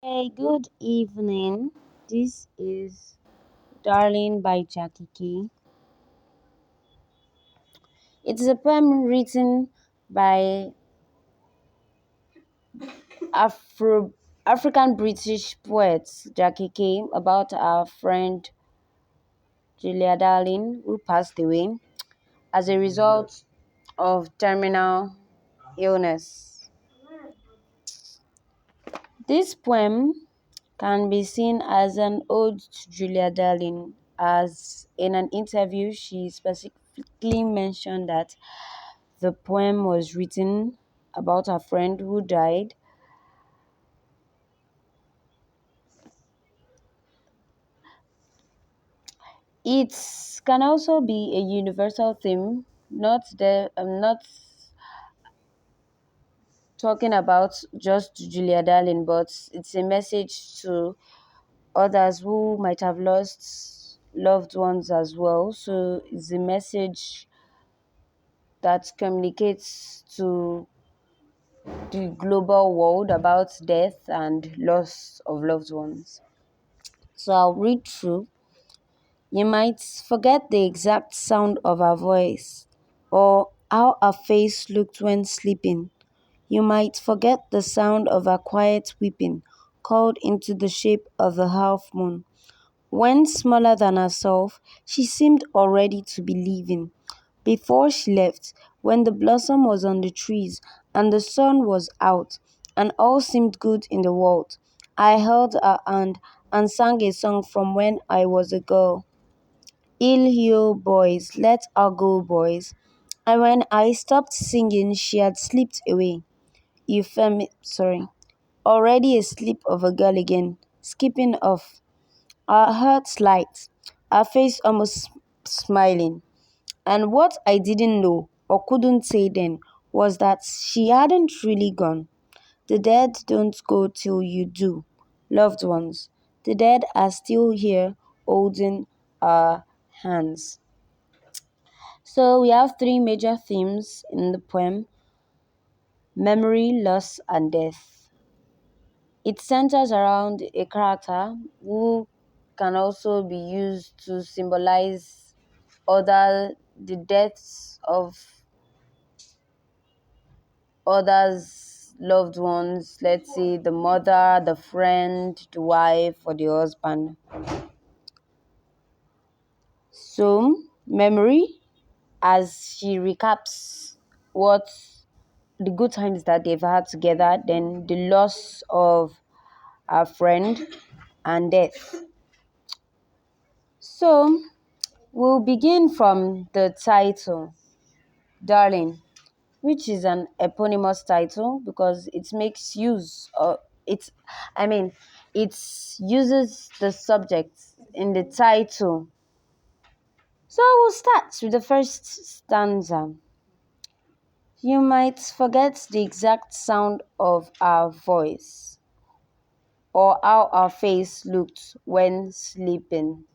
Hey, good evening. This is Darling by Jackie Kay. It's a poem written by Afro African British poet Jackie Kay about our friend Julia Darling, who passed away as a result of terminal illness. This poem can be seen as an ode to Julia Darling, as in an interview she specifically mentioned that the poem was written about a friend who died. It can also be a universal theme, not talking about just Julia Darling, but it's a message to others who might have lost loved ones as well. So it's a message that communicates to the global world about death and loss of loved ones. So I'll read through. You might forget the exact sound of her voice or how her face looked when sleeping. You might forget the sound of her quiet weeping, called into the shape of a half moon. When smaller than herself, she seemed already to be leaving. Before she left, when the blossom was on the trees and the sun was out, and all seemed good in the world, I held her hand and sang a song from when I was a girl. Ill you boys, let her go boys. And when I stopped singing, she had slipped away. Sorry, already asleep of a girl again, skipping off. Her heart light, her face almost smiling. And what I didn't know or couldn't say then was that she hadn't really gone. The dead don't go till you do, loved ones. The dead are still here holding our hands. So we have three major themes in the poem: memory, loss, and death. It centers around a character who can also be used to symbolize the deaths of others' loved ones, let's say the mother, the friend, the wife, or the husband. So, memory, as she recaps what the good times that they've had together, then the loss of our friend, and death. So, we'll begin from the title, Darling, which is an eponymous title because it makes use of it's I mean it uses the subject in the title. So we'll start with the first stanza. You might forget the exact sound of our voice or how our face looked when sleeping.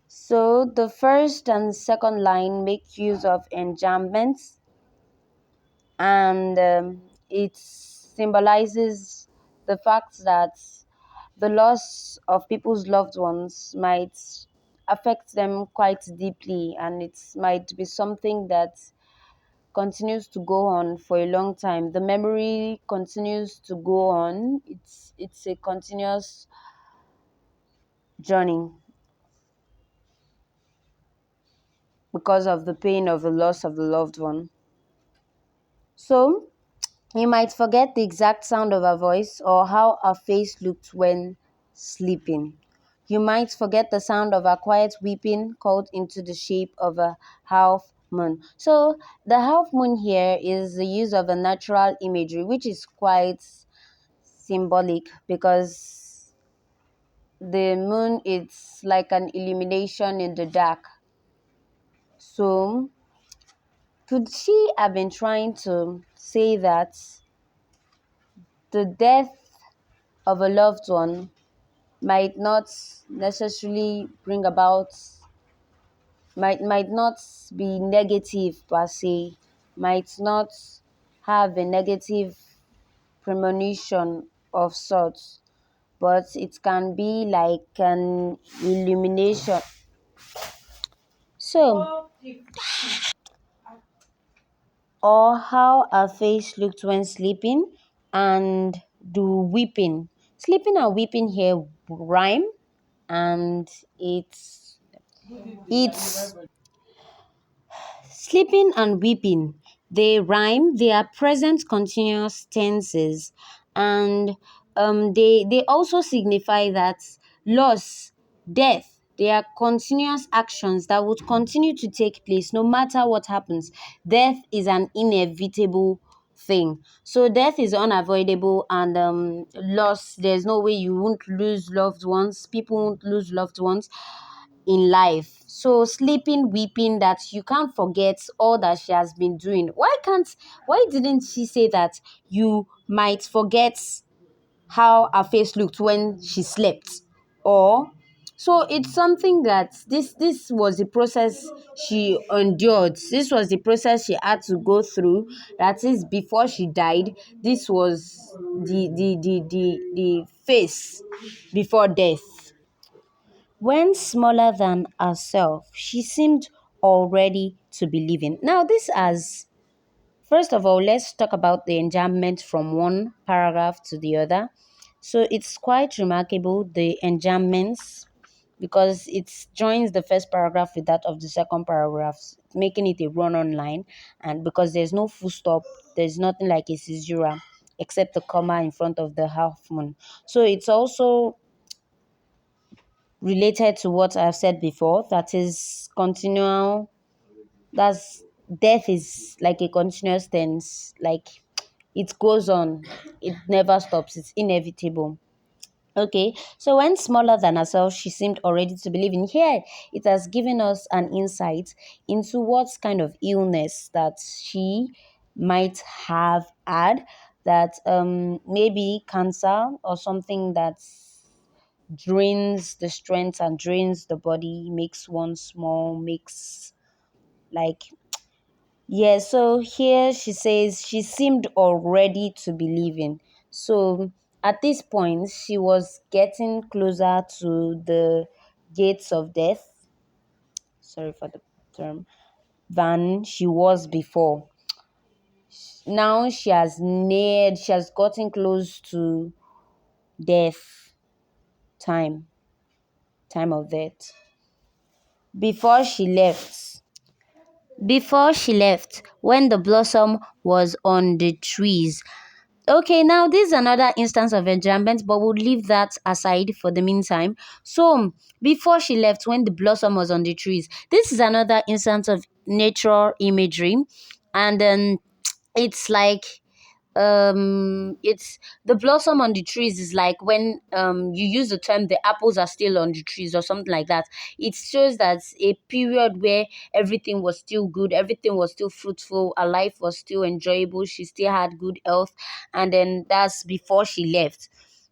So the first and second line make use of enjambments, and it symbolizes the fact that the loss of people's loved ones might affect them quite deeply, and it might be something that continues to go on for a long time. The memory continues to go on. It's a continuous journey because of the pain of the loss of the loved one. So you might forget the exact sound of her voice or how her face looked when sleeping. You might forget the sound of her quiet weeping called into the shape of a half moon. So, the half moon here is the use of a natural imagery, which is quite symbolic because the moon is like an illumination in the dark. So, could she have been trying to say that the death of a loved one might not necessarily bring about might not be negative per se, might not have a negative premonition of sorts, but it can be like an illumination. So, or how her face looked when sleeping, and do weeping. Sleeping and weeping here rhyme, and it's sleeping and weeping. They rhyme. They are present continuous tenses, and they also signify that loss, death. They are continuous actions that would continue to take place no matter what happens. Death is an inevitable thing. So death is unavoidable, and loss. There's no way you won't lose loved ones. People won't lose loved ones in life. So sleeping, weeping, that you can't forget all that she has been doing. Why didn't she say that you might forget how her face looked when she slept? Or so it's something that this was the process she endured. This was the process she had to go through. That is before she died. This was the face before death. When smaller than herself, she seemed already to be living. Now, this has, first of all, let's talk about the enjambment from one paragraph to the other. So it's quite remarkable, the enjambments, because it joins the first paragraph with that of the second paragraph, making it a run-on line. And because there's no full stop, there's nothing like a caesura except the comma in front of the half moon. So it's also related to what I've said before, that is continual. That's death is like a continuous tense, like it goes on, it never stops, it's inevitable. Okay, so when smaller than herself, she seemed already to believe in. Here, it has given us an insight into what kind of illness that she might have had, that maybe cancer or something that drains the strength and drains the body, makes one small, makes like, yeah. So here she says she seemed already to be leaving. So at this point, she was getting closer to the gates of death. Sorry for the term, than she was before. Now she has gotten close to death, time, time of death. Before she left, when the blossom was on the trees. Okay, now this is another instance of enjambment, but we'll leave that aside for the meantime. So, before she left, when the blossom was on the trees, this is another instance of nature imagery, and then it's like it's the blossom on the trees is like when you use the term the apples are still on the trees or something like that. It shows that a period where everything was still good, everything was still fruitful, her life was still enjoyable, she still had good health. And then that's before she left.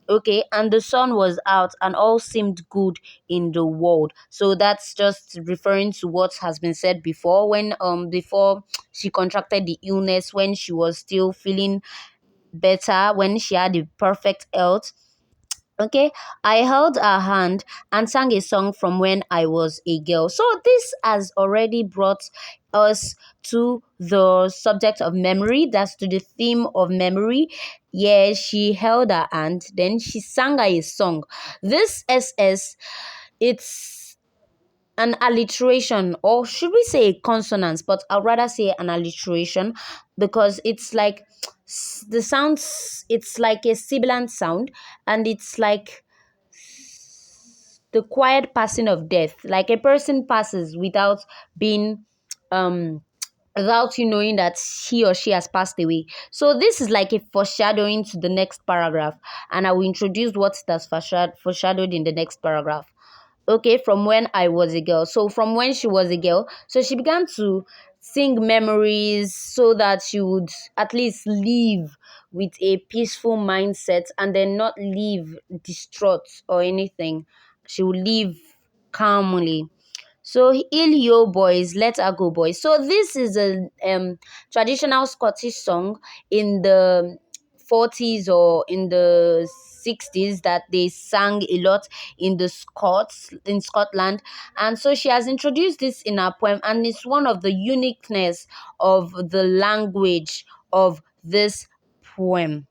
Okay, and the sun was out and all seemed good in the world. So that's just referring to what has been said before, when before she contracted the illness, when she was still feeling better, when she had the perfect health. Okay, I held her hand and sang a song from when I was a girl. So this has already brought us to the subject of memory. That's to the theme of memory. Yeah, she held her hand, then she sang her a song. This SS, it's an alliteration, or should we say a consonance, but I'd rather say an alliteration, because it's like the sounds, it's like a sibilant sound, and it's like the quiet passing of death, like a person passes without being um without you knowing that he or she has passed away. So this is like a foreshadowing to the next paragraph, and I will introduce what that's foreshadowed in the next paragraph. Okay, from when I was a girl. So from when she was a girl, so she began to sing memories so that she would at least live with a peaceful mindset, and then not live distraught or anything. She would live calmly. So heal yo boys, let her go boys. So this is a traditional Scottish song in the 40s or in the 60s that they sang a lot in the Scots in Scotland. And so she has introduced this in her poem, and it's one of the uniqueness of the language of this poem.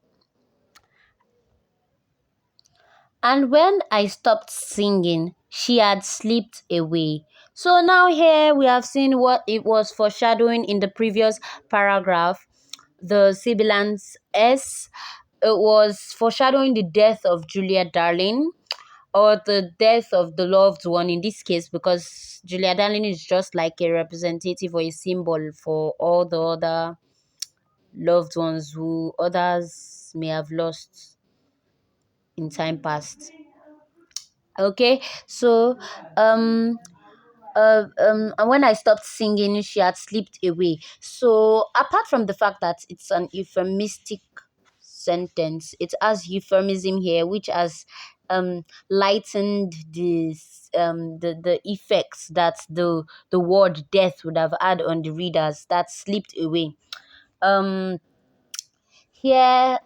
And when I stopped singing, she had slipped away. So now here we have seen what it was foreshadowing in the previous paragraph. The sibilance S, it was foreshadowing the death of Julia Darling, or the death of the loved one in this case, because Julia Darling is just like a representative or a symbol for all the other loved ones who others may have lost in time past. Okay, so um and when I stopped singing, she had slipped away. So apart from the fact that it's an euphemistic sentence, it has euphemism here, which has lightened this the effects that the word death would have had on the readers that slipped away. Um Here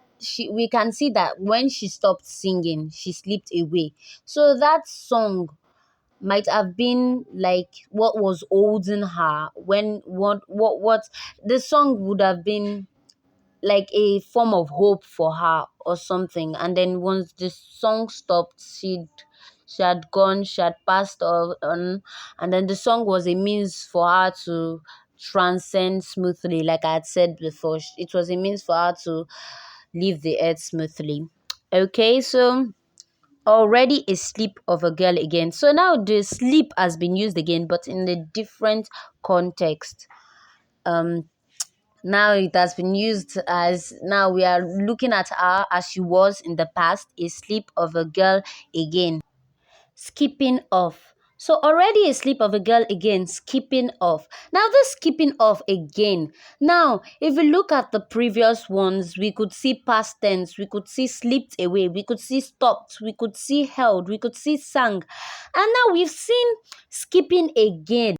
we can see that when she stopped singing, she slipped away. So that song might have been like what was holding her when what the song would have been like a form of hope for her or something. And then once the song stopped, she had gone, she had passed on, and then the song was a means for her to transcend smoothly. Like I had said before, it was a means for her to leave the earth smoothly. Okay, so already a sleep of a girl again. So now the sleep has been used again, but in a different context. Um, Now it has been used as, now we are looking at her as she was in the past, a sleep of a girl again. Skipping off. So already a sleep of a girl again, skipping off. Now this skipping off again. Now, if we look at the previous ones, we could see past tense, we could see slipped away, we could see stopped, we could see held, we could see sang. And now we've seen skipping again.